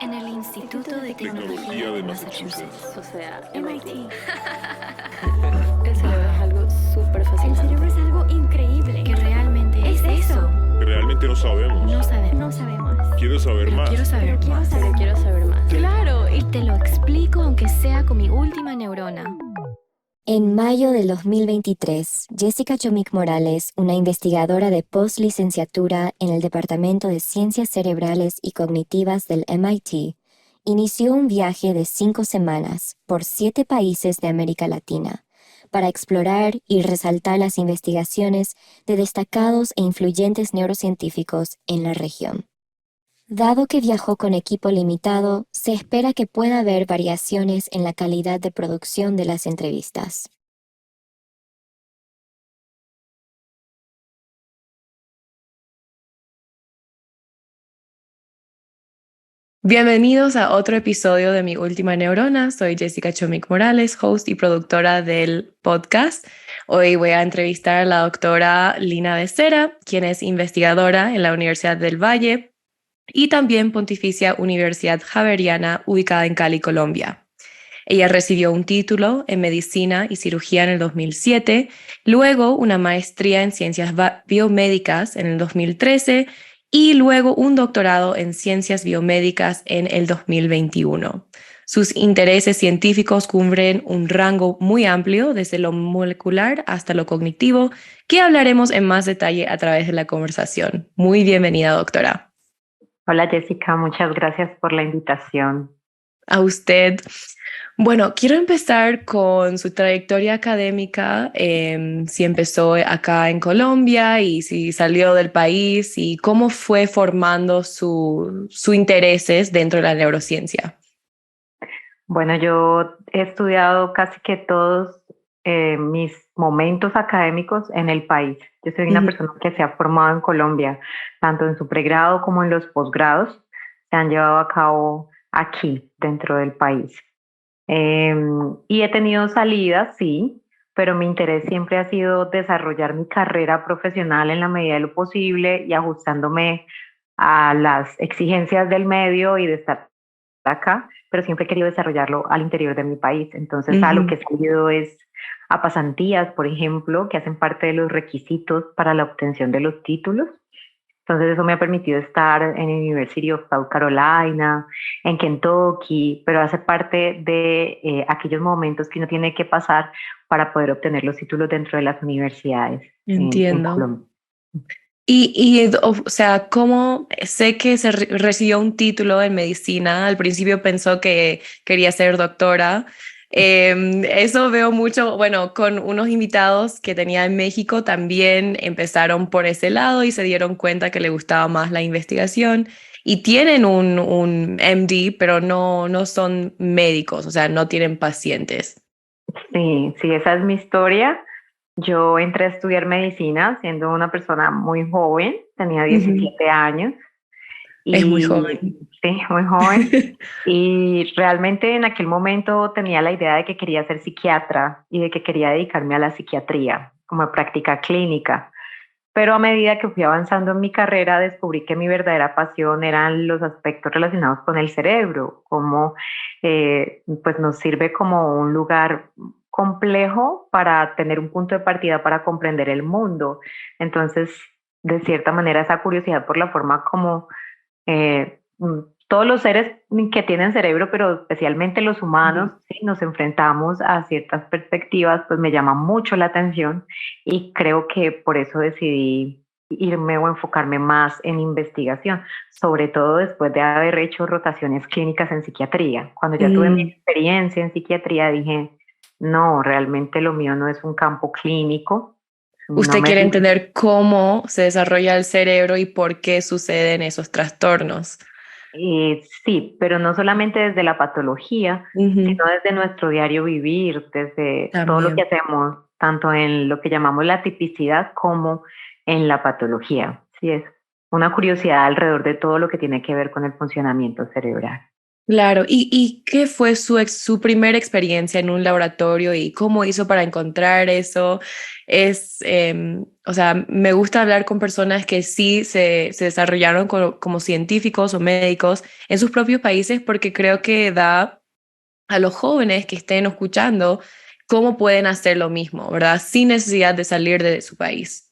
En el Instituto de Tecnología de Massachusetts. O sea, MIT. El cerebro es algo súper El fascinante. cerebro es algo increíble. Que realmente es eso. Que realmente no sabemos. No sabemos. Quiero saber Pero más. quiero saber más. Pero quiero saber más. Claro, y te lo explico aunque sea con mi última neurona. En mayo del 2023, Jessica Chomik Morales, una investigadora de postlicenciatura en el Departamento de Ciencias Cerebrales y Cognitivas del MIT, inició un viaje de 5 semanas por 7 países de América Latina para explorar y resaltar las investigaciones de destacados e influyentes neurocientíficos en la región. Dado que viajó con equipo limitado, se espera que pueda haber variaciones en la calidad de producción de las entrevistas. Bienvenidos a otro episodio de Mi Última Neurona. Soy Jessica Chomik Morales, host y productora del podcast. Hoy voy a entrevistar a la doctora Lina Becerra, quien es investigadora en la Universidad del Valle y también Pontificia Universidad Javeriana, ubicada en Cali, Colombia. Ella recibió un título en Medicina y Cirugía en el 2007, luego una maestría en Ciencias Biomédicas en el 2013 y luego un doctorado en Ciencias Biomédicas en el 2021. Sus intereses científicos cubren un rango muy amplio, desde lo molecular hasta lo cognitivo, que hablaremos en más detalle a través de la conversación. Muy bienvenida, doctora. Hola Jessica, muchas gracias por la invitación. A usted. Bueno, quiero empezar con su trayectoria académica, si empezó acá en Colombia y si salió del país y cómo fue formando su intereses dentro de la neurociencia. Bueno, yo he estudiado casi que todos mis momentos académicos en el país. Yo soy una persona que se ha formado en Colombia, tanto en su pregrado como en los posgrados, se han llevado a cabo aquí, dentro del país. Y he tenido salidas, sí, pero mi interés siempre ha sido desarrollar mi carrera profesional en la medida de lo posible y ajustándome a las exigencias del medio y de estar acá, pero siempre he querido desarrollarlo al interior de mi país. Entonces, a lo que he salido es a pasantías, por ejemplo, que hacen parte de los requisitos para la obtención de los títulos. Entonces eso me ha permitido estar en University of South Carolina, en Kentucky, pero hace parte de aquellos momentos que uno tiene que pasar para poder obtener los títulos dentro de las universidades. Entiendo. En Colombia. O sea, ¿cómo sé que se recibió un título en medicina? Al principio pensó que quería ser doctora. Eso veo mucho, bueno, con unos invitados que tenía en México también empezaron por ese lado y se dieron cuenta que le gustaba más la investigación y tienen un MD, pero no son médicos, o sea, no tienen pacientes. Sí, esa es mi historia. Yo entré a estudiar medicina siendo una persona muy joven, tenía 17 años. Es muy joven. Sí, muy joven. Y realmente en aquel momento tenía la idea de que quería ser psiquiatra y de que quería dedicarme a la psiquiatría como práctica clínica. Pero a medida que fui avanzando en mi carrera, descubrí que mi verdadera pasión eran los aspectos relacionados con el cerebro, cómo pues nos sirve como un lugar complejo para tener un punto de partida para comprender el mundo. Entonces, de cierta manera, esa curiosidad por la forma como todos los seres que tienen cerebro, pero especialmente los humanos, ¿sí? Nos enfrentamos a ciertas perspectivas, pues me llama mucho la atención y creo que por eso decidí irme o enfocarme más en investigación, sobre todo después de haber hecho rotaciones clínicas en psiquiatría. Cuando ya tuve mi experiencia en psiquiatría, dije, no, realmente lo mío no es un campo clínico. Usted quiere entender cómo se desarrolla el cerebro y por qué suceden esos trastornos. Sí, pero no solamente desde la patología, sino desde nuestro diario vivir, desde todo lo que hacemos, tanto en lo que llamamos la tipicidad como en la patología. Sí, es una curiosidad alrededor de todo lo que tiene que ver con el funcionamiento cerebral. Claro, ¿y qué fue su primera experiencia en un laboratorio y cómo hizo para encontrar eso? o sea, me gusta hablar con personas que sí se desarrollaron como científicos o médicos en sus propios países porque creo que da a los jóvenes que estén escuchando cómo pueden hacer lo mismo, ¿verdad? Sin necesidad de salir de su país.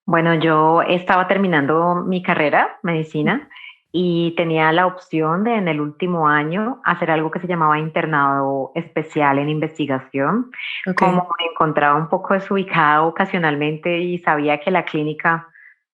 Bueno, yo estaba terminando mi carrera, medicina, y tenía la opción de en el último año hacer algo que se llamaba internado especial en investigación. Ok. Como me encontraba un poco desubicada ocasionalmente y sabía que la clínica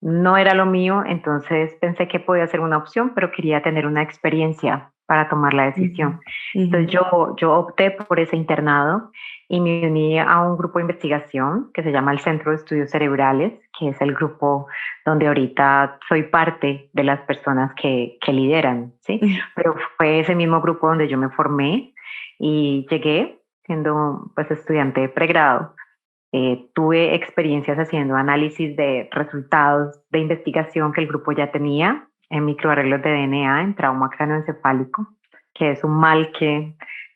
no era lo mío, entonces pensé que podía ser una opción, pero quería tener una experiencia para tomar la Ujú, decisión. Entonces ujú. yo opté por ese internado y me uní a un grupo de investigación que se llama el Centro de Estudios Cerebrales, que es el grupo donde ahorita soy parte de las personas que lideran, ¿sí? Ujú. Pero fue ese mismo grupo donde yo me formé y llegué siendo pues estudiante de pregrado. Tuve experiencias haciendo análisis de resultados de investigación que el grupo ya tenía en microarreglos de DNA en trauma craneoencefálico, que es un mal que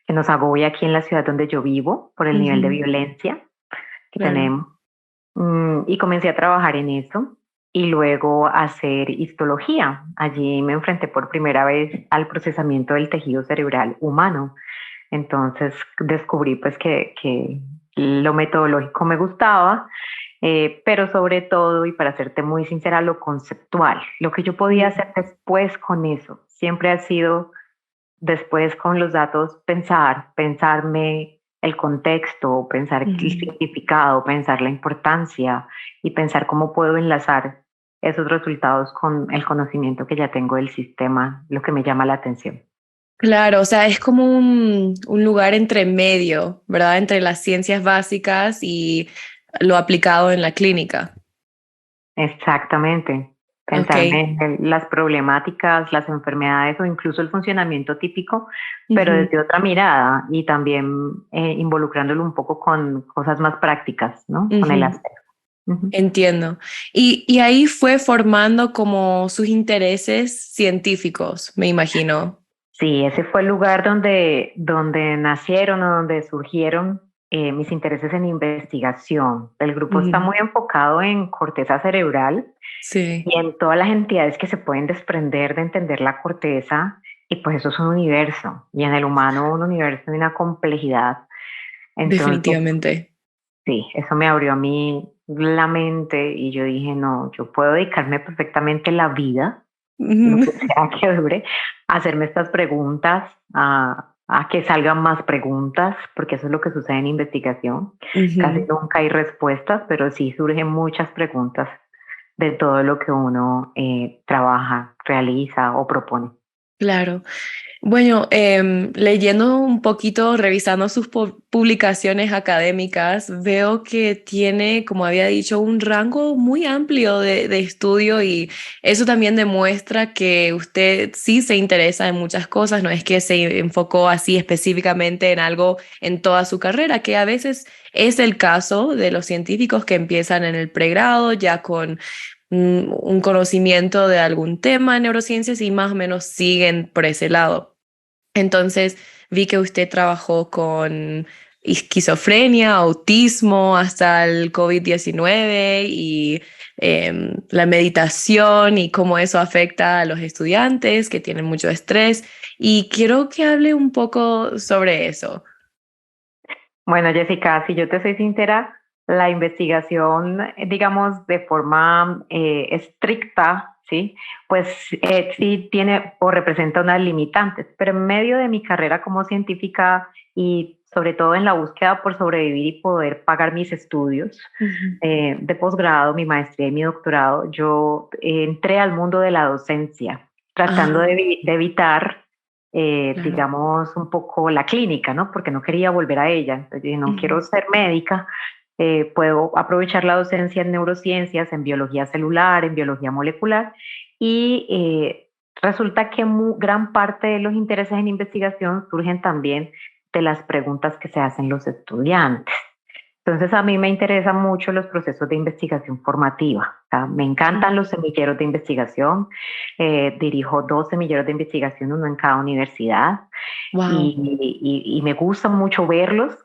nos agobia aquí en la ciudad donde yo vivo por el nivel de Ujú. violencia que Claro. tenemos. Y comencé a trabajar en eso y luego a hacer histología. Allí me enfrenté por primera vez al procesamiento del tejido cerebral humano. Entonces descubrí pues que lo metodológico me gustaba, pero sobre todo, y para serte muy sincera, lo conceptual. Lo que yo podía Mm. hacer después con eso siempre ha sido después con los datos pensarme el contexto, pensar el Ujú. significado, pensar la importancia y pensar cómo puedo enlazar esos resultados con el conocimiento que ya tengo del sistema, lo que me llama la atención. Claro, o sea, es como un lugar entre medio, ¿verdad? Entre las ciencias básicas y lo aplicado en la clínica. Exactamente. Ok. Pensarme en las problemáticas, las enfermedades o incluso el funcionamiento típico, pero Ujú, desde otra mirada y también involucrándolo un poco con cosas más prácticas, ¿no? Con el ujú. hacer. Ujú. Entiendo. Y ahí fue formando como sus intereses científicos, me imagino. Sí, ese fue el lugar donde nacieron o donde surgieron mis intereses en investigación. El grupo está Ujú. muy enfocado en corteza cerebral Sí, y en todas las entidades que se pueden desprender de entender la corteza, y pues eso es un universo, y en el humano un universo de una complejidad. Entonces, definitivamente. sí, eso me abrió a mí la mente y yo dije, no, yo puedo dedicarme perfectamente la vida lo Ujú, que sea que dure, hacerme estas preguntas, a que salgan más preguntas, porque eso es lo que sucede en investigación. Casi ujú. nunca hay respuestas, pero sí surgen muchas preguntas de todo lo que uno trabaja, realiza o propone. Claro. Bueno, leyendo un poquito, revisando sus publicaciones académicas, veo que tiene, como había dicho, un rango muy amplio de estudio y eso también demuestra que usted sí se interesa en muchas cosas, no es que se enfocó así específicamente en algo en toda su carrera, que a veces es el caso de los científicos que empiezan en el pregrado ya con un conocimiento de algún tema en neurociencias y más o menos siguen por ese lado. Entonces, vi que usted trabajó con esquizofrenia, autismo, hasta el COVID-19 y la meditación y cómo eso afecta a los estudiantes que tienen mucho estrés. Y quiero que hable un poco sobre eso. Bueno, Jessica, si yo te soy sincera, la investigación, digamos, de forma estricta, ¿sí? Pues sí tiene o representa unas limitantes, pero en medio de mi carrera como científica y sobre todo en la búsqueda por sobrevivir y poder pagar mis estudios Ujú. de posgrado, mi maestría y mi doctorado, yo entré al mundo de la docencia, tratando Ah, de evitar claro. digamos, un poco la clínica, ¿no? Porque no quería volver a ella. Entonces dije, no quiero Ujú. ser médica, puedo aprovechar la docencia en neurociencias, en biología celular, en biología molecular, y resulta que gran parte de los intereses en investigación surgen también de las preguntas que se hacen los estudiantes. Entonces a mí me interesan mucho los procesos de investigación formativa. O sea, me encantan los semilleros de investigación. Dirijo 2 semilleros de investigación, uno en cada universidad. Wow. Y me gusta mucho verlos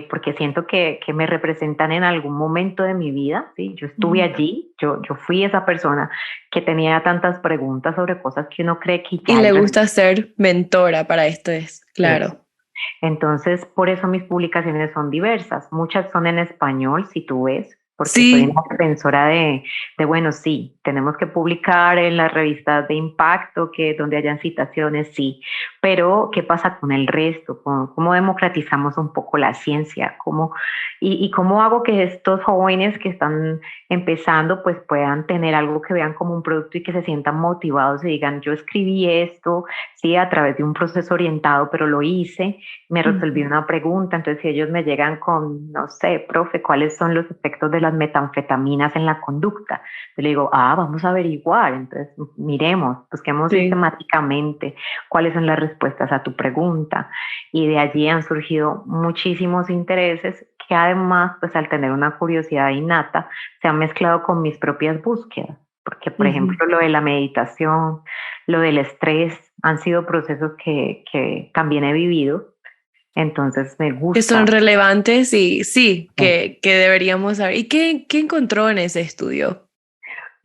porque siento que me representan en algún momento de mi vida, ¿sí? Yo estuve allí, yo fui esa persona que tenía tantas preguntas sobre cosas que uno cree que Y ya hay le gusta ser mentora para esto, es respuestas. claro. Entonces, por eso mis publicaciones son diversas. Muchas son en español, si tú ves, porque soy Sí, una defensora bueno, sí, tenemos que publicar en las revistas de impacto, que donde hayan citaciones, sí, pero ¿qué pasa con el resto? ¿Cómo democratizamos un poco la ciencia? ¿Y cómo hago que estos jóvenes que están empezando pues puedan tener algo que vean como un producto y que se sientan motivados y digan, yo escribí esto, sí, a través de un proceso orientado, pero lo hice, me resolví una pregunta? Entonces si ellos me llegan con, no sé, profe, ¿cuáles son los efectos de las metanfetaminas en la conducta? Yo le digo, vamos a averiguar. Entonces miremos, busquemos sí. sistemáticamente cuáles son las respuestas a tu pregunta, y de allí han surgido muchísimos intereses que además, pues al tener una curiosidad innata, se han mezclado con mis propias búsquedas, porque por Ujú. ejemplo lo de la meditación, lo del estrés, han sido procesos que también he vivido, entonces me Que son gusta. relevantes y sí, que deberíamos saber. ¿Y qué encontró en ese estudio?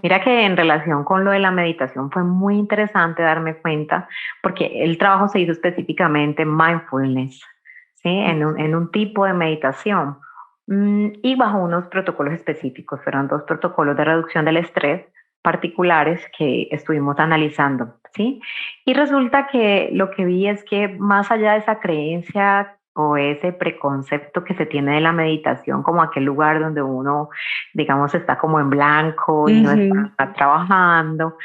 Mira que en relación con lo de la meditación fue muy interesante darme cuenta, porque el trabajo se hizo específicamente en mindfulness, ¿sí? En un tipo de meditación, y bajo unos protocolos específicos. Fueron 2 protocolos de reducción del estrés particulares que estuvimos analizando, ¿sí? Y resulta que lo que vi es que más allá de esa creencia o ese preconcepto que se tiene de la meditación como aquel lugar donde uno, digamos, está como en blanco y no Ujú. está trabajando,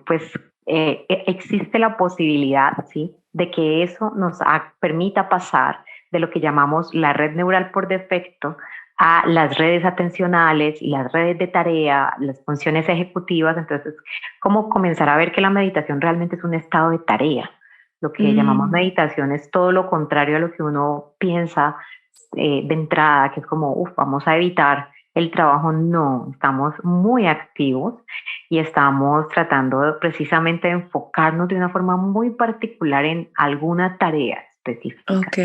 pues existe la posibilidad, ¿sí?, de que eso nos permita pasar de lo que llamamos la red neural por defecto a las redes atencionales y las redes de tarea, las funciones ejecutivas. Entonces, cómo comenzar a ver que la meditación realmente es un estado de tarea. Lo que llamamos Mm. meditación es todo lo contrario a lo que uno piensa de entrada, que es como, vamos a evitar el trabajo. No, estamos muy activos y estamos tratando precisamente de enfocarnos de una forma muy particular en alguna tarea específica. Ok.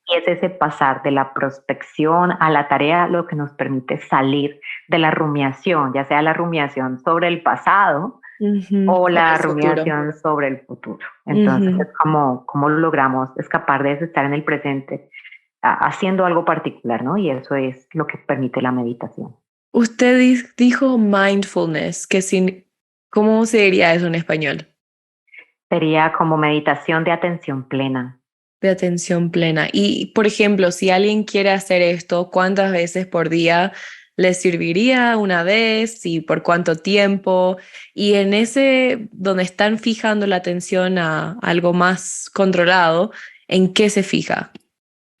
Y es ese pasar de la prospección a la tarea lo que nos permite salir de la rumiación, ya sea la rumiación sobre el pasado Ujú. o O el la futuro. rumiación sobre el futuro. Entonces Ujú. es como logramos escapar de eso, estar en el presente, haciendo algo particular, ¿no? Y eso es lo que permite la meditación. Usted dijo mindfulness, ¿cómo se diría eso en español? Sería como meditación de atención plena. De atención plena. Y, por ejemplo, si alguien quiere hacer esto, ¿cuántas veces por día le serviría? ¿Una vez? ¿Y por cuánto tiempo? Y en ese, donde están fijando la atención a algo más controlado, ¿en qué se fija?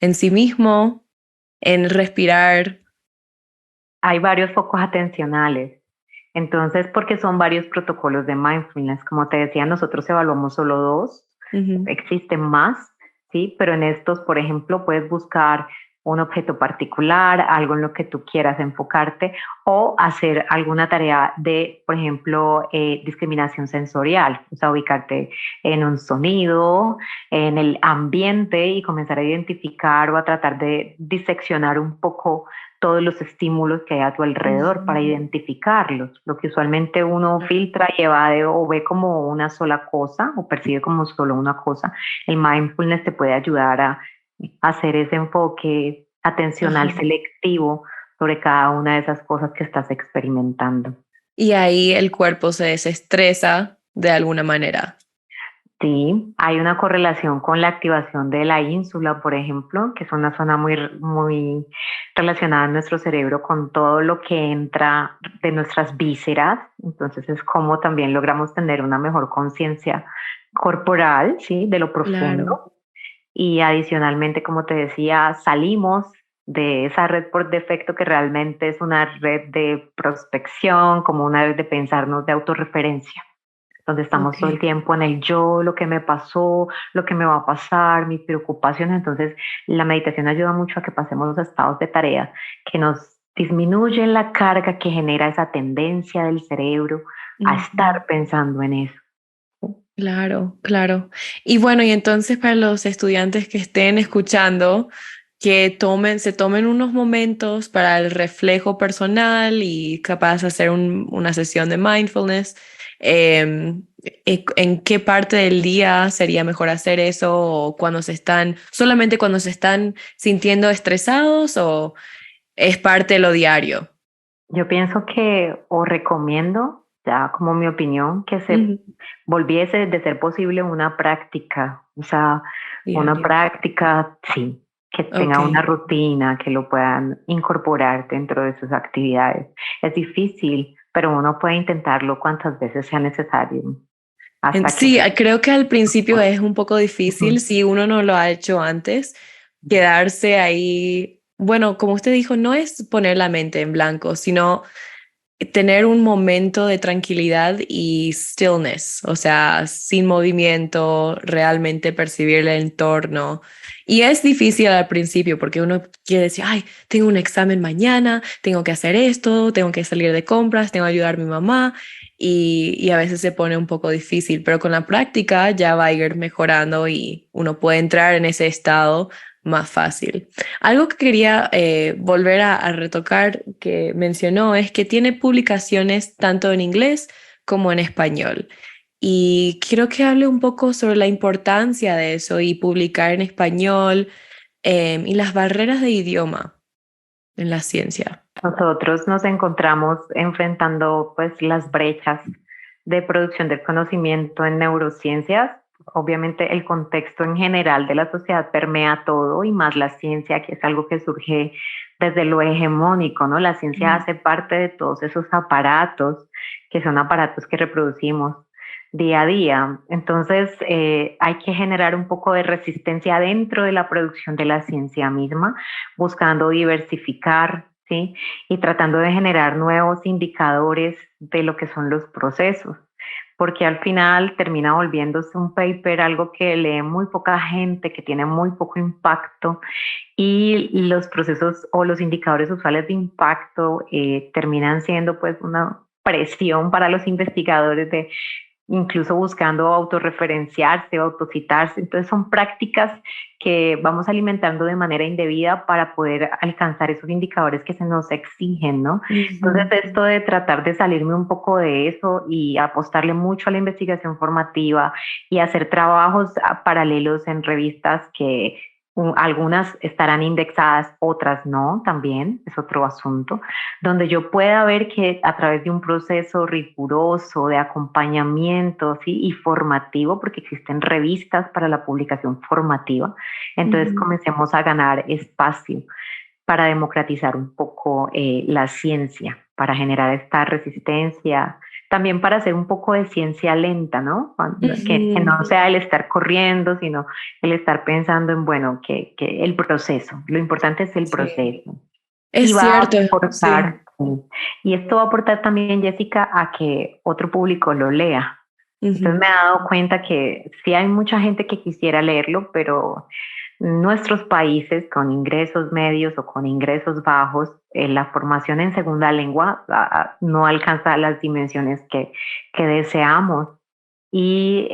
¿En sí mismo? ¿En respirar? Hay varios focos atencionales. Entonces, porque son varios protocolos de mindfulness, como te decía, nosotros evaluamos solo 2, Ujú. existen más, ¿sí? Pero en estos, por ejemplo, puedes buscar un objeto particular, algo en lo que tú quieras enfocarte, o hacer alguna tarea de, por ejemplo, discriminación sensorial, o sea, ubicarte en un sonido, en el ambiente y comenzar a identificar o a tratar de diseccionar un poco todos los estímulos que hay a tu alrededor para Ujú. identificarlos. Lo que usualmente uno filtra y evade o ve como una sola cosa o percibe como solo una cosa, el mindfulness te puede ayudar a hacer ese enfoque atencional Ajá. selectivo sobre cada una de esas cosas que estás experimentando. Y ahí el cuerpo se desestresa de alguna manera. Sí, hay una correlación con la activación de la ínsula, por ejemplo, que es una zona muy relacionada en nuestro cerebro con todo lo que entra de nuestras vísceras. Entonces es como también logramos tener una mejor conciencia corporal, ¿sí?, de lo Claro. profundo. Y adicionalmente, como te decía, salimos de esa red por defecto que realmente es una red de prospección, como una red de pensarnos de autorreferencia. donde estamos todo el tiempo en el yo, lo que me pasó, lo que me va a pasar, mis preocupaciones. Entonces, la meditación ayuda mucho a que pasemos a estados de tarea que nos disminuyen la carga que genera esa tendencia del cerebro a estar pensando en eso. Claro, claro. Y bueno, y entonces para los estudiantes que estén escuchando, que se tomen unos momentos para el reflejo personal y capaz hacer una sesión de mindfulness. ¿En qué parte del día sería mejor hacer eso? ¿O solamente cuando se están sintiendo estresados o es parte de lo diario? Yo pienso que, o recomiendo, ya como mi opinión, que se volviese de ser posible una práctica, o sea, una práctica, sí, que tenga una rutina, que lo puedan incorporar dentro de sus actividades. Es difícil, pero uno puede intentarlo cuantas veces sea necesario. Sí, creo que al principio es un poco difícil si uno no lo ha hecho antes, quedarse ahí. Bueno, como usted dijo, no es poner la mente en blanco, sino tener un momento de tranquilidad y stillness, o sea, sin movimiento, realmente percibir el entorno. Y es difícil al principio porque uno quiere decir, ay, tengo un examen mañana, tengo que hacer esto, tengo que salir de compras, tengo que ayudar a mi mamá y a veces se pone un poco difícil, pero con la práctica ya va a ir mejorando y uno puede entrar en ese estado más fácil. Algo que quería volver a retocar que mencionó es que tiene publicaciones tanto en inglés como en español. Y quiero que hable un poco sobre la importancia de eso y publicar en español y las barreras de idioma en la ciencia. Nosotros nos encontramos enfrentando pues las brechas de producción del conocimiento en neurociencias. Obviamente el contexto en general de la sociedad permea todo y más la ciencia, que es algo que surge desde lo hegemónico, ¿no? La ciencia hace parte de todos esos aparatos, que son aparatos que reproducimos día a día. Entonces hay que generar un poco de resistencia dentro de la producción de la ciencia misma, buscando diversificar, ¿sí? Y tratando de generar nuevos indicadores de lo que son los procesos, porque al final termina volviéndose un paper algo que lee muy poca gente, que tiene muy poco impacto, y los procesos o los indicadores usuales de impacto terminan siendo pues una presión para los investigadores de incluso buscando autorreferenciarse, autocitarse. Entonces son prácticas que vamos alimentando de manera indebida para poder alcanzar esos indicadores que se nos exigen, ¿no? Entonces esto de tratar de salirme un poco de eso y apostarle mucho a la investigación formativa y hacer trabajos paralelos en revistas que algunas estarán indexadas, otras no, también es otro asunto, donde yo pueda ver que a través de un proceso riguroso de acompañamiento, ¿sí? Y formativo, porque existen revistas para la publicación formativa, entonces comencemos a ganar espacio para democratizar un poco la ciencia, para generar esta resistencia, también para hacer un poco de ciencia lenta, ¿no? Que no sea el estar corriendo, sino el estar pensando en, bueno, que el proceso, lo importante es el proceso. Es cierto. A aportar, y esto va a aportar también, Jessica, a que otro público lo lea. Entonces me he dado cuenta que sí hay mucha gente que quisiera leerlo, pero nuestros países con ingresos medios o con ingresos bajos, la formación en segunda lengua no alcanza las dimensiones que deseamos, y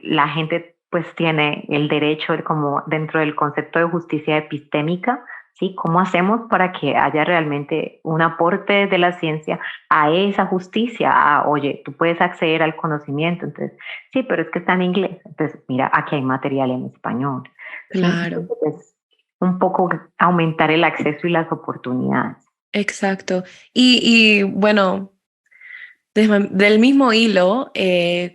la gente pues tiene el derecho, como dentro del concepto de justicia epistémica, ¿sí? ¿Cómo hacemos para que haya realmente un aporte de la ciencia a esa justicia? Oye, tú puedes acceder al conocimiento, entonces, sí, pero es que está en inglés. Entonces, mira, aquí hay material en español. Claro. Entonces, un poco aumentar el acceso y las oportunidades. Exacto. Y bueno, del mismo hilo,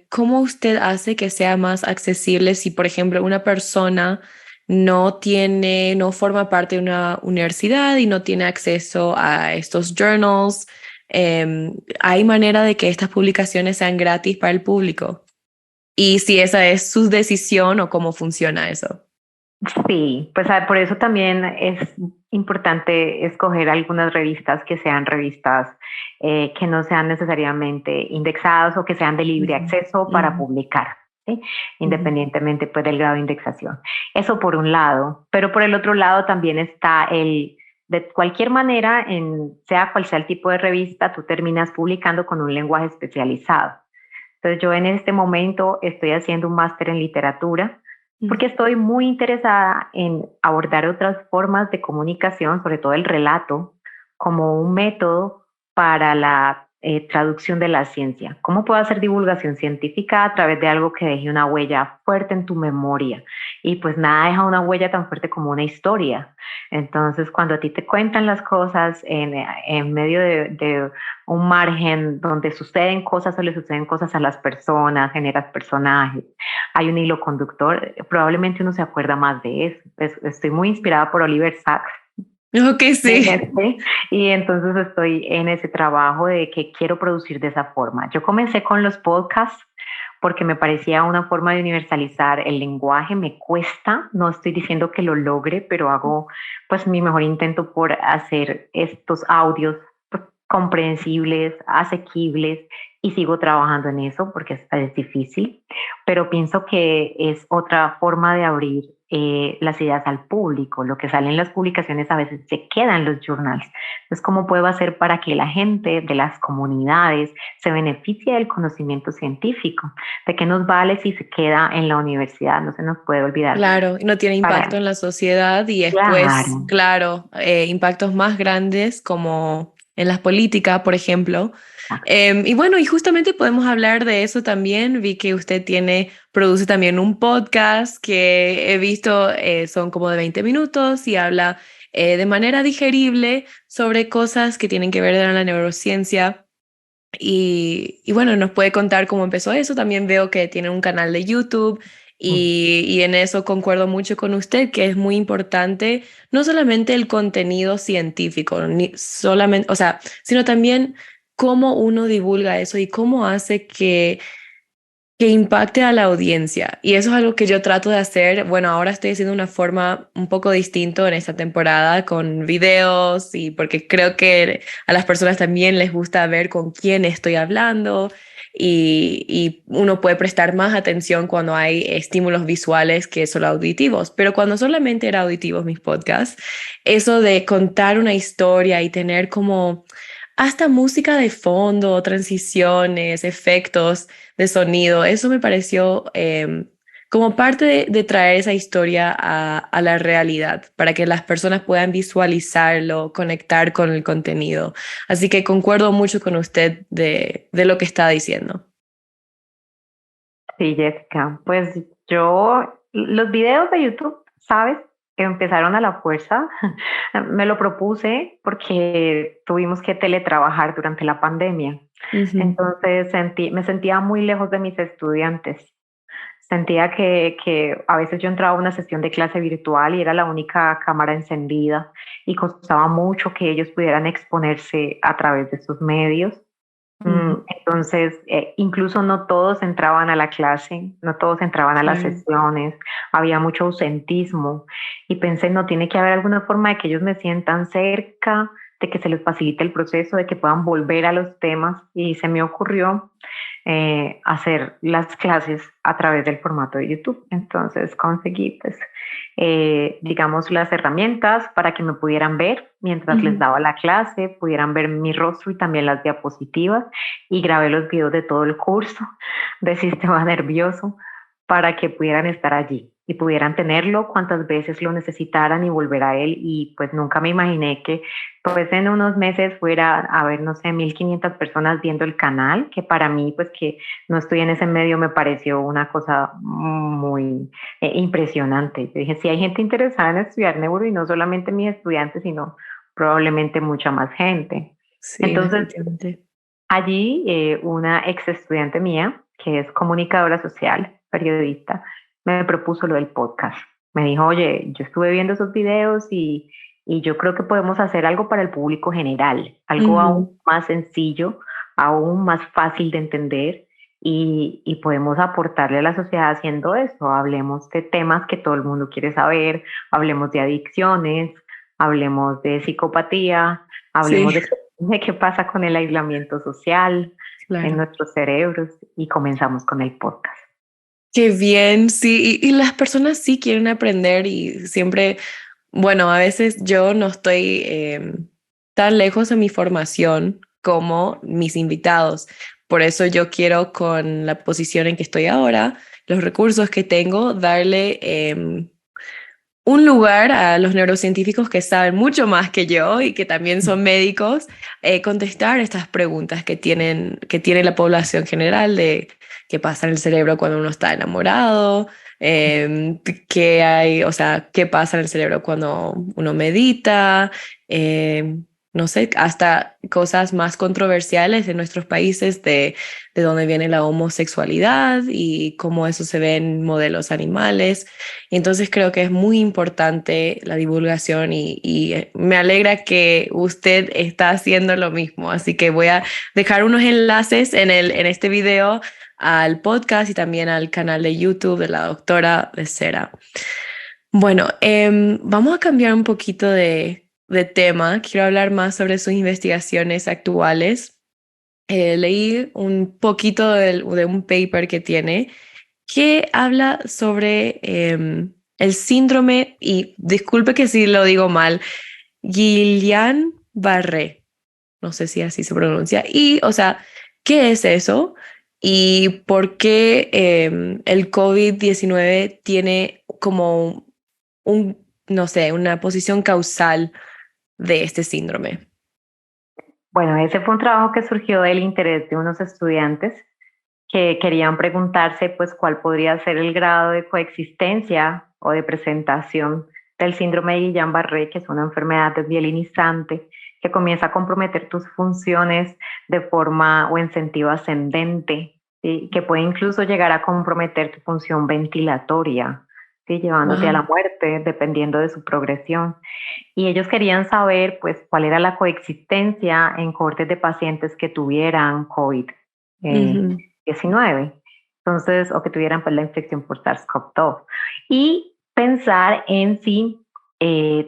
¿cómo usted hace que sea más accesible si, por ejemplo, una persona no forma parte de una universidad y no tiene acceso a estos journals? ¿Hay manera de que estas publicaciones sean gratis para el público? Y si esa es su decisión o cómo funciona eso. Sí, pues por eso también es importante escoger algunas revistas que sean revistas que no sean necesariamente indexadas o que sean de libre Ujú, acceso para ujú, publicar, ¿sí? ujú. Independientemente pues, del grado de indexación. Eso por un lado, pero por el otro lado también está de cualquier manera, sea cual sea el tipo de revista, tú terminas publicando con un lenguaje especializado. Entonces yo en este momento estoy haciendo un máster en literatura porque estoy muy interesada en abordar otras formas de comunicación, sobre todo el relato, como un método para la traducción de la ciencia. ¿Cómo puedo hacer divulgación científica a través de algo que deje una huella fuerte en tu memoria? Y pues nada deja una huella tan fuerte como una historia. Entonces, cuando a ti te cuentan las cosas en medio de un margen donde suceden cosas o le suceden cosas a las personas, generas personajes, hay un hilo conductor, probablemente uno se acuerda más de eso. Estoy muy inspirada por Oliver Sacks. Ok, sí. Y entonces estoy en ese trabajo de que quiero producir de esa forma. Yo comencé con los podcasts porque me parecía una forma de universalizar el lenguaje. Me cuesta, no estoy diciendo que lo logre, pero hago pues mi mejor intento por hacer estos audios pues, comprensibles, asequibles, y sigo trabajando en eso porque es difícil, pero pienso que es otra forma de abrir las ideas al público. Lo que sale en las publicaciones a veces se queda en los journals. Entonces, ¿cómo puedo hacer para que la gente de las comunidades se beneficie del conocimiento científico? ¿De qué nos vale si se queda en la universidad? No se nos puede olvidar. Claro, no tiene impacto Para, en la sociedad y después, claro. claro, impactos más grandes como en las políticas, por ejemplo. Y bueno, y justamente podemos hablar de eso también. Vi que usted produce también un podcast que he visto, son como de 20 minutos y habla de manera digerible sobre cosas que tienen que ver con la neurociencia. Y bueno, nos puede contar cómo empezó eso. También veo que tiene un canal de YouTube y en eso concuerdo mucho con usted, que es muy importante no solamente el contenido científico, ni solamente, o sea, sino también cómo uno divulga eso y cómo hace que impacte a la audiencia. Y eso es algo que yo trato de hacer. Bueno, ahora estoy haciendo una forma un poco distinto en esta temporada con videos y porque creo que a las personas también les gusta ver con quién estoy hablando y uno puede prestar más atención cuando hay estímulos visuales que solo auditivos. Pero cuando solamente era auditivos mis podcasts, eso de contar una historia y tener como hasta música de fondo, transiciones, efectos de sonido. Eso me pareció como parte de traer esa historia a la realidad, para que las personas puedan visualizarlo, conectar con el contenido. Así que concuerdo mucho con usted de lo que está diciendo. Sí, Jessica, pues los videos de YouTube, ¿sabes? Que empezaron a la fuerza. Me lo propuse porque tuvimos que teletrabajar durante la pandemia. Ujú. Entonces me sentía muy lejos de mis estudiantes. Sentía que a veces yo entraba a una sesión de clase virtual y era la única cámara encendida y costaba mucho que ellos pudieran exponerse a través de sus medios. Ujú. Entonces, incluso no todos entraban a la clase, no todos entraban a las Claro. sesiones, había mucho ausentismo y pensé, no tiene que haber alguna forma de que ellos me sientan cerca, de que se les facilite el proceso, de que puedan volver a los temas y se me ocurrió hacer las clases a través del formato de YouTube. Entonces conseguí, pues, digamos, las herramientas para que me pudieran ver mientras les Ujú. daba la clase, pudieran ver mi rostro y también las diapositivas, y grabé los videos de todo el curso de sistema nervioso para que pudieran estar allí y pudieran tenerlo cuantas veces lo necesitaran y volver a él. Y pues nunca me imaginé que pues en unos meses fuera a ver, no sé, 1500 personas viendo el canal, que para mí, pues que no estoy en ese medio, me pareció una cosa muy impresionante. Yo dije, si hay gente interesada en estudiar neuro y no solamente mis estudiantes, sino probablemente mucha más gente. Sí, Entonces, definitivamente. allí una ex estudiante mía, que es comunicadora social, periodista, me propuso lo del podcast. Me dijo, oye, yo estuve viendo esos videos y yo creo que podemos hacer algo para el público general, algo aún Ujú. más sencillo, aún más fácil de entender y podemos aportarle a la sociedad haciendo eso. Hablemos de temas que todo el mundo quiere saber, hablemos de adicciones, hablemos de psicopatía, hablemos Sí, de qué pasa con el aislamiento social en claro. nuestros cerebros y comenzamos con el podcast. Qué bien, sí, y las personas sí quieren aprender y siempre, bueno, a veces yo no estoy tan lejos de mi formación como mis invitados. Por eso yo quiero, con la posición en que estoy ahora, los recursos que tengo, darle un lugar a los neurocientíficos que saben mucho más que yo y que también son médicos, contestar estas preguntas que tiene la población general de qué pasa en el cerebro cuando uno está enamorado, qué hay, o sea, qué pasa en el cerebro cuando uno medita, no sé, hasta cosas más controversiales en nuestros países de dónde viene la homosexualidad y cómo eso se ve en modelos animales. Y entonces creo que es muy importante la divulgación y me alegra que usted está haciendo lo mismo. Así que voy a dejar unos enlaces en este video al podcast y también al canal de YouTube de la doctora de Cera. Bueno, vamos a cambiar un poquito de tema. Quiero hablar más sobre sus investigaciones actuales. Leí un poquito de un paper que tiene que habla sobre el síndrome, y disculpe que si lo digo mal, Guillain-Barré, no sé si así se pronuncia, y o sea, ¿qué es eso? ¿Y por qué el COVID-19 tiene como no sé, una posición causal de este síndrome? Bueno, ese fue un trabajo que surgió del interés de unos estudiantes que querían preguntarse pues cuál podría ser el grado de coexistencia o de presentación del síndrome de Guillain-Barré, que es una enfermedad desmielinizante que comienza a comprometer tus funciones de forma o en sentido ascendente, ¿sí? Que puede incluso llegar a comprometer tu función ventilatoria, ¿sí? Llevándote a la Wow. muerte dependiendo de su progresión. Y ellos querían saber pues cuál era la coexistencia en cohortes de pacientes que tuvieran COVID. Eh, Ujú. 19, entonces, o que tuvieran pues la infección por SARS-CoV-2. Y pensar en si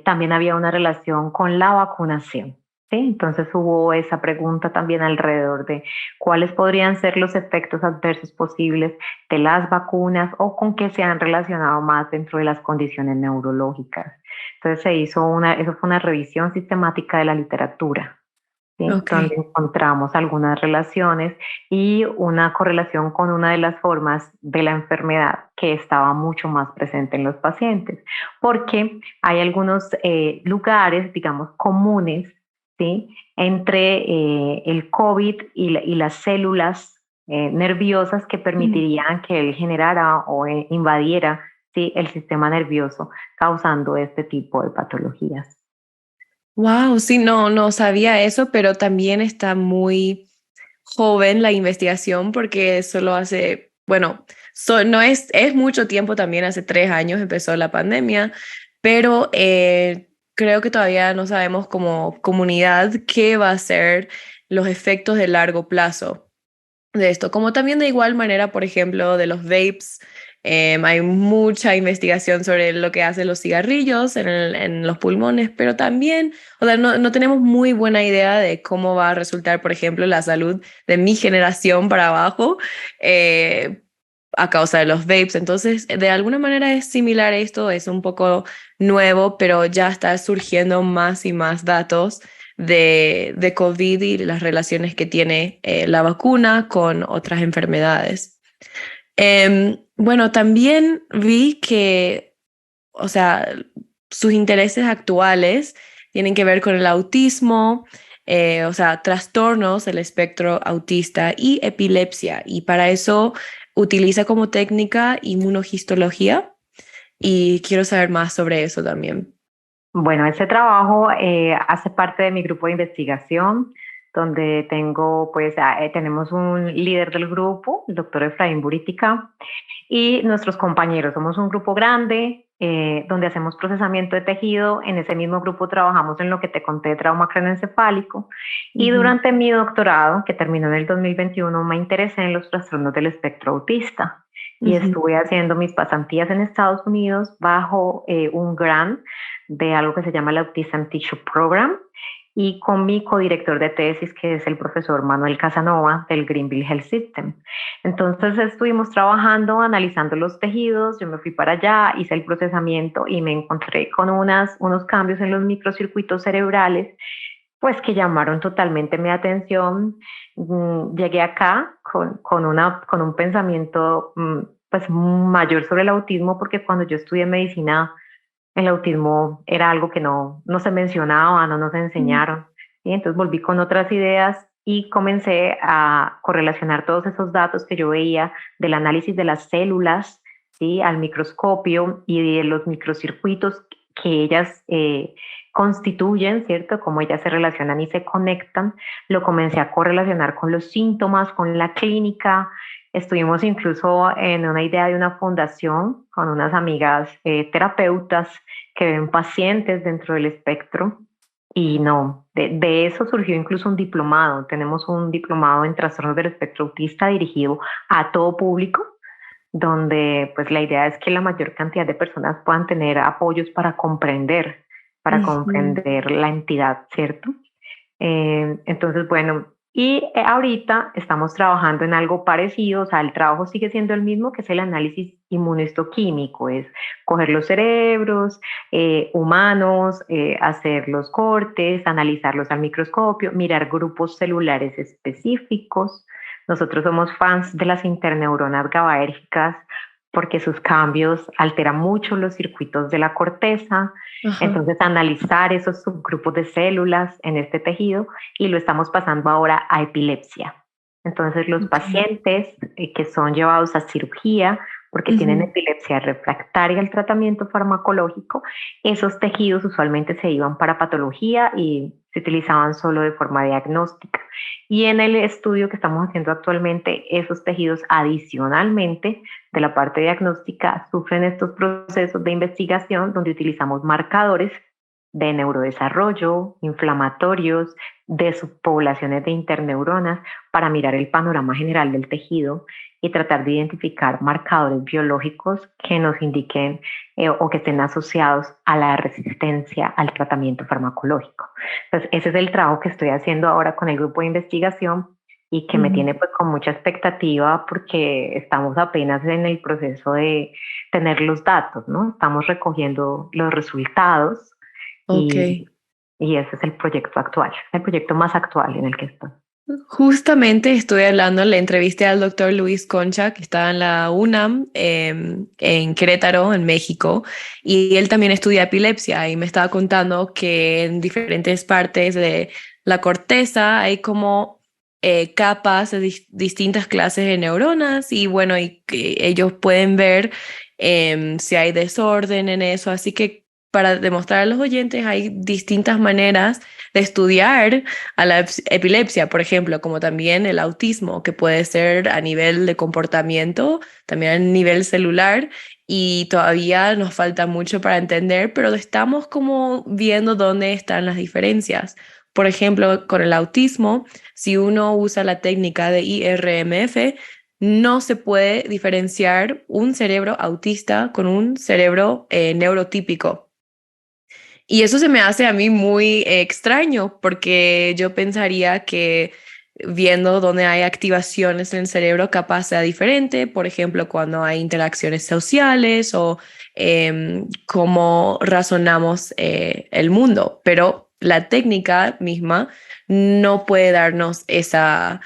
también había una relación con la vacunación. ¿Sí? Entonces hubo esa pregunta también alrededor de cuáles podrían ser los efectos adversos posibles de las vacunas o con qué se han relacionado más dentro de las condiciones neurológicas. Entonces eso fue una revisión sistemática de la literatura. ¿Sí? Ok. Donde encontramos algunas relaciones y una correlación con una de las formas de la enfermedad que estaba mucho más presente en los pacientes, porque hay algunos lugares, digamos, comunes, ¿sí? Entre el COVID y las células nerviosas que permitirían que él generara o invadiera, ¿sí? El sistema nervioso, causando este tipo de patologías. Wow, sí, no sabía eso, pero también está muy joven la investigación porque solo hace, bueno, no es mucho tiempo también, hace 3 años empezó la pandemia, pero creo que todavía no sabemos como comunidad qué va a ser los efectos de largo plazo de esto, como también de igual manera, por ejemplo, de los vapes. Hay mucha investigación sobre lo que hacen los cigarrillos en los pulmones, pero también, o sea, no tenemos muy buena idea de cómo va a resultar, por ejemplo, la salud de mi generación para abajo eh, a causa de los vapes. Entonces, de alguna manera es similar esto, es un poco nuevo, pero ya está surgiendo más y más datos de COVID y las relaciones que tiene la vacuna con otras enfermedades. Bueno, también vi que, o sea, sus intereses actuales tienen que ver con el autismo, o sea, trastornos del espectro autista y epilepsia. Y para eso utiliza como técnica inmunohistología y quiero saber más sobre eso también. Bueno, ese trabajo hace parte de mi grupo de investigación, donde tenemos un líder del grupo, el doctor Efraín Buritica, y nuestros compañeros. Somos un grupo grande, donde hacemos procesamiento de tejido. En ese mismo grupo trabajamos en lo que te conté de trauma craneoencefálico. Y durante mi doctorado, que terminó en el 2021, me interesé en los trastornos del espectro autista. Y estuve haciendo mis pasantías en Estados Unidos bajo un grant de algo que se llama el Autism Tissue Program, y con mi codirector de tesis, que es el profesor Manuel Casanova del Greenville Health System. Entonces estuvimos trabajando, analizando los tejidos. Yo me fui para allá, hice el procesamiento y me encontré con unos cambios en los microcircuitos cerebrales, pues que llamaron totalmente mi atención. Llegué acá con un pensamiento pues mayor sobre el autismo, porque cuando yo estudié medicina, el autismo era algo que no se mencionaba, no nos enseñaron. ¿Sí? Entonces volví con otras ideas y comencé a correlacionar todos esos datos que yo veía del análisis de las células, ¿sí? Al microscopio, y de los microcircuitos que ellas constituyen, ¿cierto? Cómo ellas se relacionan y se conectan. Lo comencé a correlacionar con los síntomas, con la clínica. Estuvimos incluso en una idea de una fundación con unas amigas terapeutas que ven pacientes dentro del espectro. Y no, de eso surgió incluso un diplomado. Tenemos un diplomado en trastornos del espectro autista dirigido a todo público, donde pues la idea es que la mayor cantidad de personas puedan tener apoyos para comprender la entidad, ¿cierto? Entonces, bueno, y ahorita estamos trabajando en algo parecido. O sea, el trabajo sigue siendo el mismo, que es el análisis inmunohistoquímico, es coger los cerebros humanos, hacer los cortes, analizarlos al microscopio, mirar grupos celulares específicos. Nosotros somos fans de las interneuronas GABAérgicas porque sus cambios alteran mucho los circuitos de la corteza. Entonces, analizar esos subgrupos de células en este tejido, y lo estamos pasando ahora a epilepsia. Entonces, los pacientes que son llevados a cirugía porque tienen epilepsia refractaria al tratamiento farmacológico, esos tejidos usualmente se iban para patología y se utilizaban solo de forma diagnóstica. Y en el estudio que estamos haciendo actualmente, esos tejidos adicionalmente de la parte diagnóstica sufren estos procesos de investigación donde utilizamos marcadores de neurodesarrollo, inflamatorios, de subpoblaciones de interneuronas para mirar el panorama general del tejido y tratar de identificar marcadores biológicos que nos indiquen o que estén asociados a la resistencia al tratamiento farmacológico. Entonces, ese es el trabajo que estoy haciendo ahora con el grupo de investigación y que me tiene pues con mucha expectativa, porque estamos apenas en el proceso de tener los datos, ¿no? Estamos recogiendo los resultados. Y ese es el proyecto actual, el proyecto más actual en el que estoy. Justamente estuve hablando, le entrevisté al doctor Luis Concha, que está en la UNAM, en Querétaro, en México, y él también estudia epilepsia, y me estaba contando que en diferentes partes de la corteza hay como capas de distintas clases de neuronas, y bueno, y que ellos pueden ver si hay desorden en eso, así que para demostrar a los oyentes hay distintas maneras de estudiar a la epilepsia, por ejemplo, como también el autismo, que puede ser a nivel de comportamiento, también a nivel celular, y todavía nos falta mucho para entender, pero estamos como viendo dónde están las diferencias. Por ejemplo, con el autismo, si uno usa la técnica de IRMF, no se puede diferenciar un cerebro autista con un cerebro neurotípico. Y eso se me hace a mí muy extraño, porque yo pensaría que viendo dónde hay activaciones en el cerebro capaz sea diferente, por ejemplo, cuando hay interacciones sociales o cómo razonamos el mundo, pero la técnica misma no puede darnos esas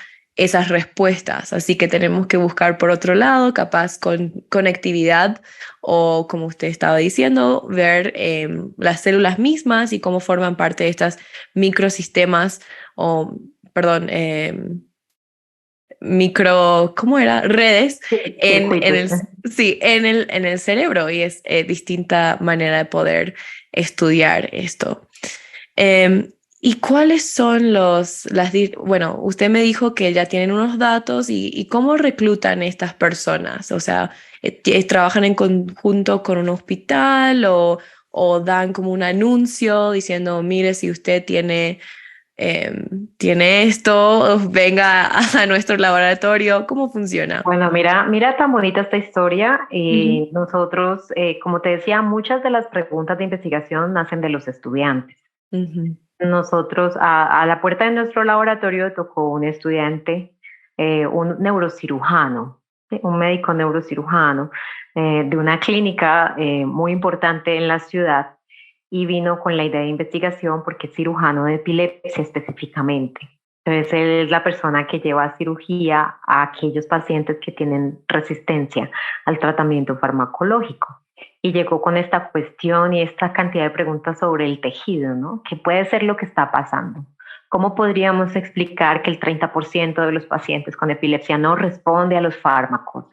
respuestas, así que tenemos que buscar por otro lado, capaz con conectividad, o como usted estaba diciendo, ver las células mismas y cómo forman parte de estas microsistemas, o, perdón, ¿cómo era? Redes en el cerebro, y es distinta manera de poder estudiar esto. ¿Y cuáles son bueno, usted me dijo que ya tienen unos datos, y cómo reclutan estas personas? O sea, ¿Trabajan en conjunto con un hospital o dan como un anuncio diciendo, mire, si usted tiene esto, venga a nuestro laboratorio? ¿Cómo funciona? Bueno, mira tan bonita esta historia. Ujú, Nosotros, como te decía, muchas de las preguntas de investigación nacen de los estudiantes. ujú, Nosotros, a la puerta de nuestro laboratorio tocó un estudiante, un neurocirujano, ¿sí? Un médico neurocirujano de una clínica muy importante en la ciudad y vino con la idea de investigación porque es cirujano de epilepsia específicamente. Entonces, él es la persona que lleva cirugía a aquellos pacientes que tienen resistencia al tratamiento farmacológico. Y llegó con esta cuestión y esta cantidad de preguntas sobre el tejido, ¿no? ¿Qué puede ser lo que está pasando? ¿Cómo podríamos explicar que el 30% de los pacientes con epilepsia no responde a los fármacos?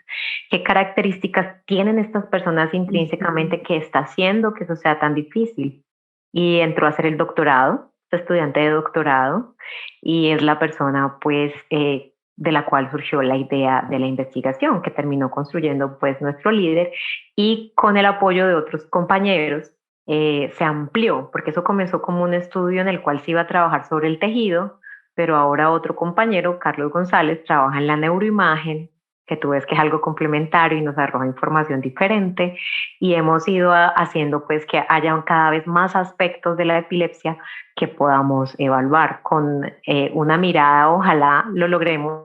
¿Qué características tienen estas personas intrínsecamente que está haciendo que eso sea tan difícil? Y entró a hacer el doctorado, es estudiante de doctorado, y es la persona, pues, de la cual surgió la idea de la investigación, que terminó construyendo, pues, nuestro líder, y con el apoyo de otros compañeros, se amplió, porque eso comenzó como un estudio en el cual se iba a trabajar sobre el tejido, pero ahora otro compañero, Carlos González, trabaja en la neuroimagen, que tú ves que es algo complementario y nos arroja información diferente, y hemos ido haciendo pues que haya cada vez más aspectos de la epilepsia que podamos evaluar con una mirada, ojalá lo logremos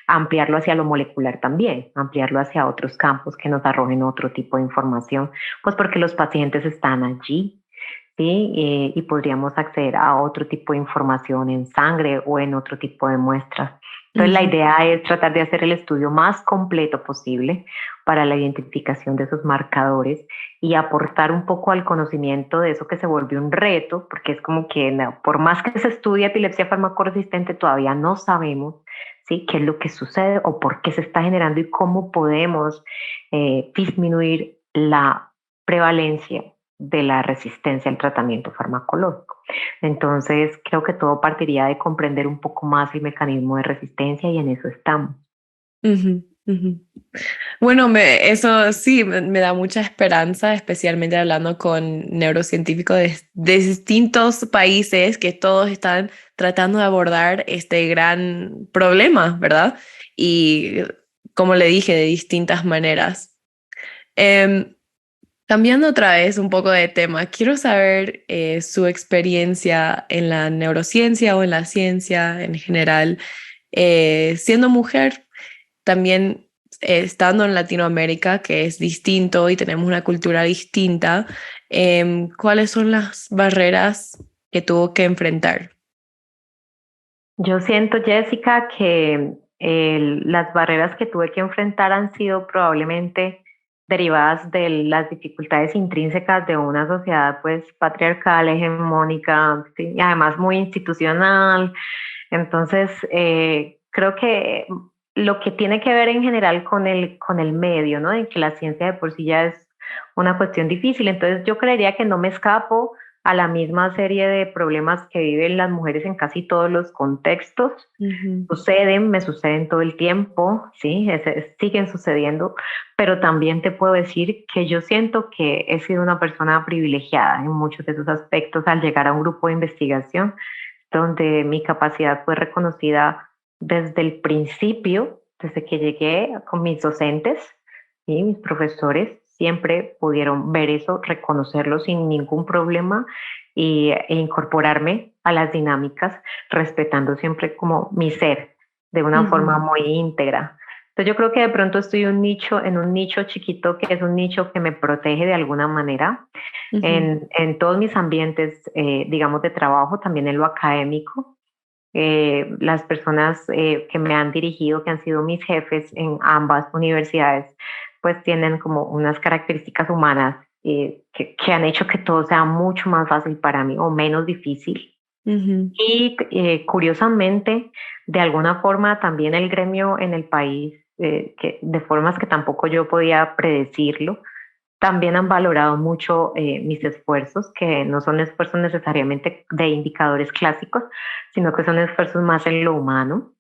ampliarlo hacia lo molecular también, ampliarlo hacia otros campos que nos arrojen otro tipo de información, pues porque los pacientes están allí, ¿sí? Y podríamos acceder a otro tipo de información en sangre o en otro tipo de muestras. Entonces, la ujú, idea es tratar de hacer el estudio más completo posible para la identificación de esos marcadores y aportar un poco al conocimiento de eso que se volvió un reto, porque es como que no, por más que se estudie epilepsia farmacoresistente, todavía no sabemos, ¿sí?, qué es lo que sucede o por qué se está generando y cómo podemos disminuir la prevalencia de la resistencia al tratamiento farmacológico. Entonces, creo que todo partiría de comprender un poco más el mecanismo de resistencia y en eso estamos. ujú, ujú. Bueno, eso sí me da mucha esperanza, especialmente hablando con neurocientíficos de distintos países que todos están tratando de abordar este gran problema, ¿verdad? Y como le dije, de distintas maneras. Em, Cambiando otra vez un poco de tema, quiero saber su experiencia en la neurociencia o en la ciencia en general, siendo mujer, también estando en Latinoamérica, que es distinto y tenemos una cultura distinta. ¿Cuáles son las barreras que tuvo que enfrentar? Yo siento, Jessica, que las barreras que tuve que enfrentar han sido probablemente derivadas de las dificultades intrínsecas de una sociedad pues patriarcal, hegemónica, ¿sí?, y además muy institucional. Entonces, creo que lo que tiene que ver en general con el medio, ¿no? En que la ciencia de por sí ya es una cuestión difícil. Entonces, yo creería que no me escapo a la misma serie de problemas que viven las mujeres en casi todos los contextos. Ujú, Me suceden todo el tiempo, sí, siguen sucediendo, pero también te puedo decir que yo siento que he sido una persona privilegiada en muchos de esos aspectos al llegar a un grupo de investigación donde mi capacidad fue reconocida desde el principio, desde que llegué con mis docentes y mis profesores, siempre pudieron ver eso, reconocerlo sin ningún problema e incorporarme a las dinámicas, respetando siempre como mi ser de una ujú, forma muy íntegra. Entonces yo creo que de pronto estoy en un nicho chiquito que es un nicho que me protege de alguna manera ujú, en todos mis ambientes, digamos, de trabajo, también en lo académico. Las personas que me han dirigido, que han sido mis jefes en ambas universidades, pues tienen como unas características humanas que han hecho que todo sea mucho más fácil para mí o menos difícil. ujú, Y curiosamente, de alguna forma también el gremio en el país, que, de formas que tampoco yo podía predecirlo, también han valorado mucho mis esfuerzos, que no son esfuerzos necesariamente de indicadores clásicos, sino que son esfuerzos más en lo humano.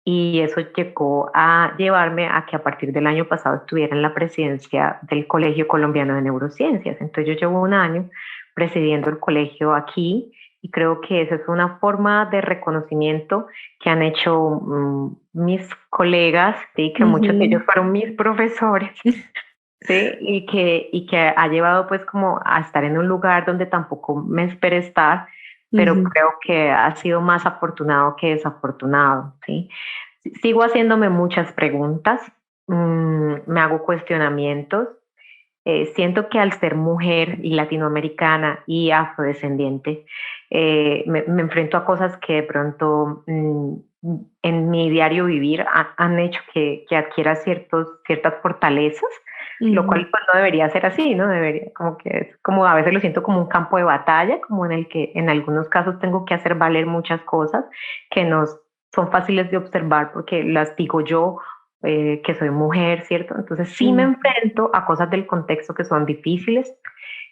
y eso llegó a llevarme a que a partir del año pasado estuviera en la presidencia del Colegio Colombiano de Neurociencias. Entonces yo llevo un año presidiendo el colegio aquí y creo que esa es una forma de reconocimiento que han hecho mis colegas, ¿sí? Que muchos de ellos fueron mis profesores. Sí, y que ha llevado pues como a estar en un lugar donde tampoco me esperé estar, pero creo que ha sido más afortunado que desafortunado, ¿sí? Sigo haciéndome muchas preguntas, me hago cuestionamientos, siento que al ser mujer y latinoamericana y afrodescendiente, me enfrento a cosas que de pronto en mi diario vivir han hecho que adquiera ciertas fortalezas, lo cual pues, no debería ser así, ¿no? Debería, como que es como a veces lo siento como un campo de batalla, como en el que en algunos casos tengo que hacer valer muchas cosas que no son fáciles de observar porque las digo yo, que soy mujer, ¿cierto? Entonces sí me enfrento a cosas del contexto que son difíciles.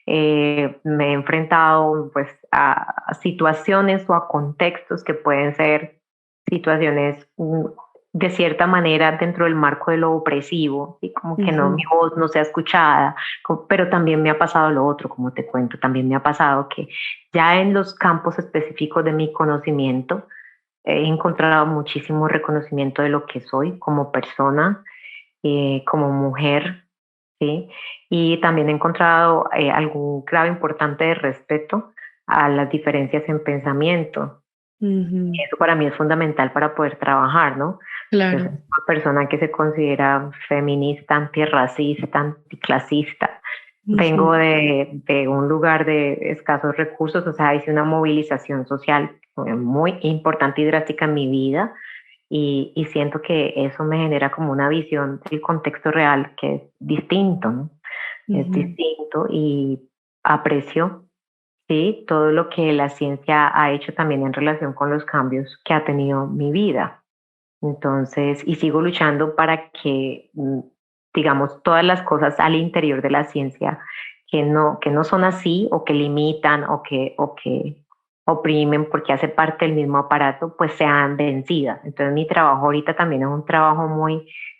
Me he enfrentado pues a situaciones o a contextos que pueden ser situaciones de cierta manera dentro del marco de lo opresivo, ¿sí? Como que no, mi voz no sea escuchada, pero también me ha pasado lo otro, como te cuento, también me ha pasado que ya en los campos específicos de mi conocimiento he encontrado muchísimo reconocimiento de lo que soy como persona, como mujer, ¿sí? Y también he encontrado algún grado importante de respeto a las diferencias en pensamiento. Eso para mí es fundamental para poder trabajar, ¿no? Claro. Yo soy una persona que se considera feminista, antirracista, anticlasista. Vengo de un lugar de escasos recursos, o sea, hice una movilización social muy importante y drástica en mi vida y siento que eso me genera como una visión del contexto real que es distinto, ¿no? Es distinto y aprecio, sí, todo lo que la ciencia ha hecho también en relación con los cambios que ha tenido mi vida. Entonces, y sigo luchando para que, digamos, todas las cosas al interior de la ciencia que no son así o que limitan o que oprimen porque hace parte del mismo aparato, pues sean vencidas. Entonces, mi trabajo ahorita también es un trabajo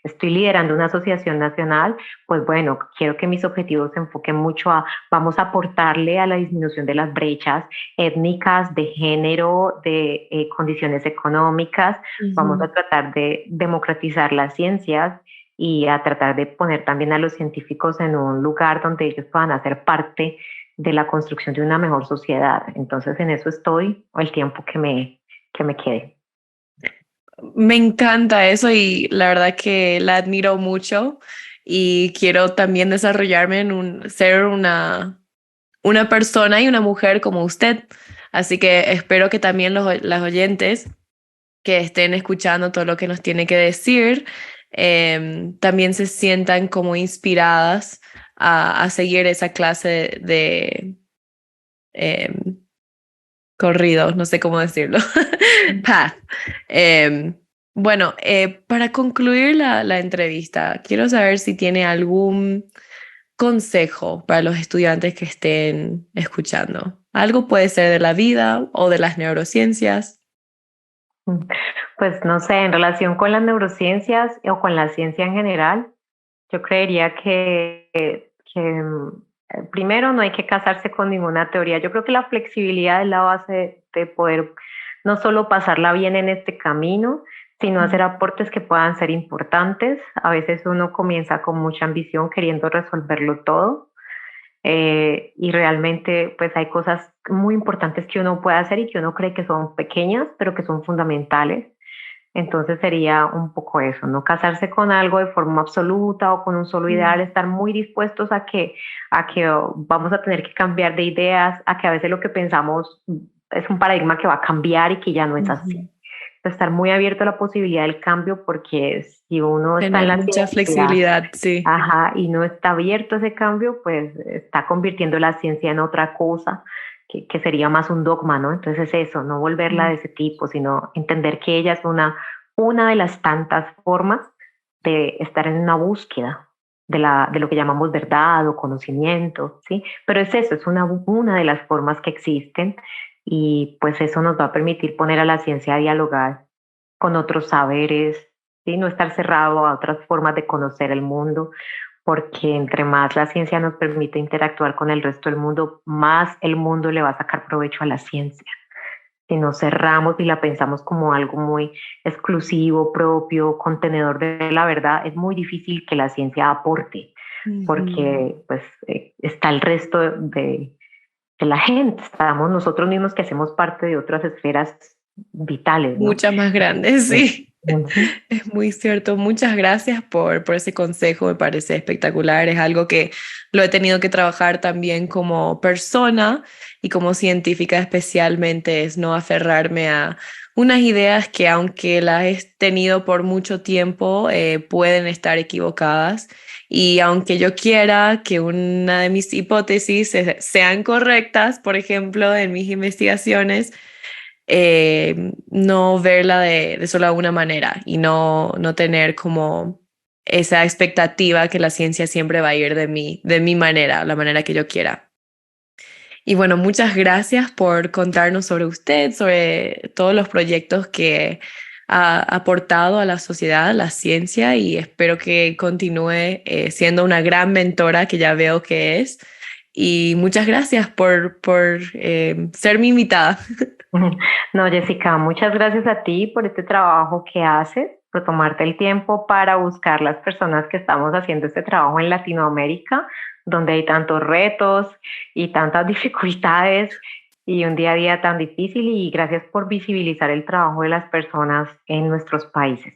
estoy liderando una asociación nacional, pues bueno, quiero que mis objetivos se enfoquen mucho vamos a aportarle a la disminución de las brechas étnicas, de género, de condiciones económicas. Vamos a tratar de democratizar las ciencias y a tratar de poner también a los científicos en un lugar donde ellos puedan hacer parte de la construcción de una mejor sociedad. Entonces en eso estoy el tiempo que me quede. Me encanta eso y la verdad que la admiro mucho y quiero también desarrollarme ser una persona y una mujer como usted. Así que espero que también las oyentes que estén escuchando todo lo que nos tiene que decir también se sientan como inspiradas a seguir esa clase de corridos, no sé cómo decirlo, path. Bueno, para concluir la entrevista, quiero saber si tiene algún consejo para los estudiantes que estén escuchando. Algo puede ser de la vida o de las neurociencias. Pues no sé, en relación con las neurociencias o con la ciencia en general, yo creería que primero no hay que casarse con ninguna teoría. Yo creo que la flexibilidad es la base de poder no solo pasarla bien en este camino, sino hacer aportes que puedan ser importantes. A veces uno comienza con mucha ambición queriendo resolverlo todo. Y realmente pues hay cosas muy importantes que uno puede hacer y que uno cree que son pequeñas, pero que son fundamentales. Entonces sería un poco eso, no casarse con algo de forma absoluta o con un solo ideal, estar muy dispuestos a que vamos a tener que cambiar de ideas, a que a veces lo que pensamos es un paradigma que va a cambiar y que ya no es así. Estar muy abierto a la posibilidad del cambio porque si uno está en Tener la mucha ciencia, flexibilidad, sí. ajá, y no está abierto a ese cambio, pues está convirtiendo la ciencia en otra cosa que sería más un dogma, ¿no? Entonces eso, no volverla de ese tipo, sino entender que ella es una de las tantas formas de estar en una búsqueda de lo que llamamos verdad o conocimiento, ¿sí? Pero es eso, es una de las formas que existen y pues eso nos va a permitir poner a la ciencia a dialogar con otros saberes, ¿sí? No estar cerrado a otras formas de conocer el mundo, porque entre más la ciencia nos permite interactuar con el resto del mundo, más el mundo le va a sacar provecho a la ciencia. Si nos cerramos y la pensamos como algo muy exclusivo, propio, contenedor de la verdad, es muy difícil que la ciencia aporte, porque pues está el resto de la gente, estamos nosotros mismos que hacemos parte de otras esferas vitales, ¿no? Muchas más grandes, sí. Es muy cierto. Muchas gracias por ese consejo, me parece espectacular. Es algo que lo he tenido que trabajar también como persona y como científica especialmente, es no aferrarme a unas ideas que aunque las he tenido por mucho tiempo, pueden estar equivocadas. Y aunque yo quiera que una de mis hipótesis sean correctas, por ejemplo, en mis investigaciones, no verla de solo una manera y no tener como esa expectativa que la ciencia siempre va a ir de mi manera, la manera que yo quiera. Y bueno, muchas gracias por contarnos sobre usted, sobre todos los proyectos que ha aportado a la sociedad, la ciencia, y espero que continúe siendo una gran mentora que ya veo que es. Y muchas gracias por ser mi invitada. No, Jessica, muchas gracias a ti por este trabajo que haces, por tomarte el tiempo para buscar las personas que estamos haciendo este trabajo en Latinoamérica, donde hay tantos retos y tantas dificultades y un día a día tan difícil, y gracias por visibilizar el trabajo de las personas en nuestros países.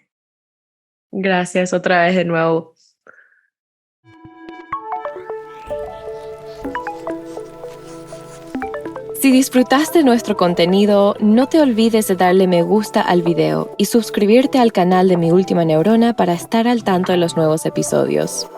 Gracias otra vez de nuevo. Si disfrutaste nuestro contenido, no te olvides de darle me gusta al video y suscribirte al canal de Mi Última Neurona para estar al tanto de los nuevos episodios.